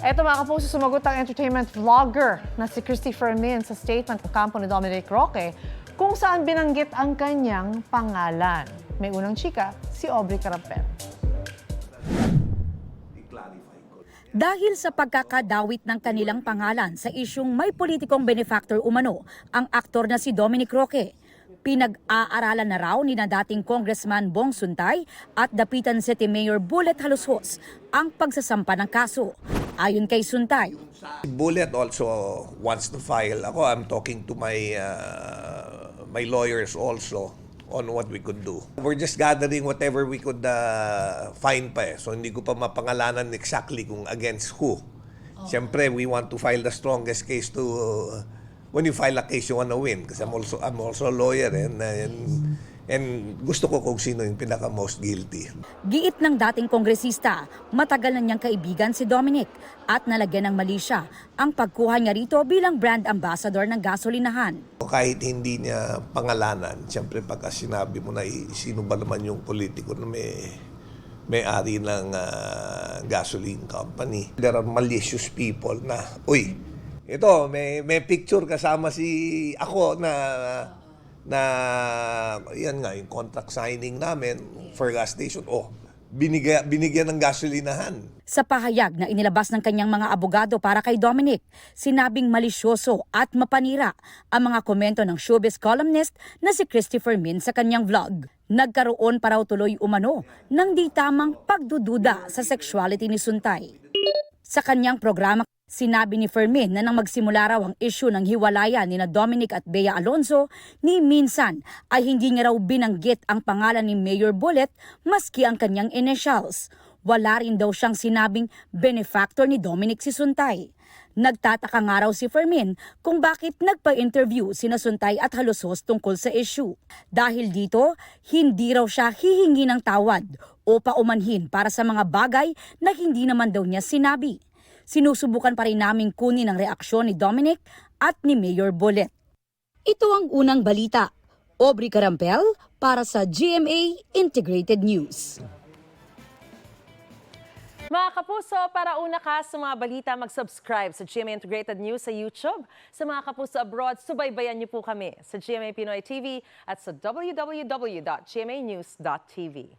Eto mga kapuso, sumagot ang entertainment vlogger na si Christopher Min sa statement ng kampo ni Dominic Roque kung saan binanggit ang kanyang pangalan. May unang chika, si Aubrey Carampel. Dahil sa pagkakadawit ng kanilang pangalan sa isyung may politikong benefactor umano, ang aktor na si Dominic Roque, pinag-aaralan na raw ni na dating Congressman Bong Suntay at Dapitan City Mayor Bullet Halusos ang pagsasampa ng kaso. Ayon kay Suntay, Bullet also wants to file. Ako, I'm talking to my lawyers also on what we could do. We're just gathering whatever we could find pa eh. So hindi ko pa mapangalanan exactly kung against who. Siyempre, we want to file the strongest case to... when you file a case, you want to win. Kasi I'm also a lawyer and gusto ko kung sino yung pinaka-most guilty. giit ng dating kongresista, matagal na niyang kaibigan si Dominic at nalagyan ng mali siya ang pagkuha niya rito bilang brand ambassador ng gasolinahan. Kahit hindi niya pangalanan, siyempre pagka sinabi mo na sino ba naman yung politiko na may-ari ng gasoline company. There are malicious people na, uy, ito, may picture kasama ako na yan nga, yung contract signing namin for gas station. Binigyan ng gasolinahan. Sa pahayag na inilabas ng kanyang mga abogado para kay Dominic, sinabing malisyoso at mapanira ang mga komento ng showbiz columnist na si Christopher Min sa kanyang vlog. Nagkaroon pa raw tuloy umano ng di tamang pagdududa sa sexuality ni Suntay. Sa kanyang programa, sinabi ni Fermin na nang magsimula raw ang issue ng hiwalayan ni na Dominic at Bea Alonzo, ni minsan ay hindi niya raw binanggit ang pangalan ni Mayor Bullet maski ang kanyang initials. Wala rin daw siyang sinabing benefactor ni Dominic si Suntay. Nagtataka nga raw si Fermin kung bakit nagpa-interview sina Suntay at Halusos tungkol sa issue. Dahil dito, hindi raw siya hihingi ng tawad o paumanhin para sa mga bagay na hindi naman daw niya sinabi. Sinusubukan pa rin naming kunin ang reaksyon ni Dominic at ni Mayor Bullet. Ito ang unang balita. Aubrey Carampel para sa GMA Integrated News. Mga kapuso, para una ka sa mga balita, mag-subscribe sa GMA Integrated News sa YouTube. Sa mga kapuso abroad, subaybayan niyo po kami sa GMA Pinoy TV at sa www.gmanews.tv.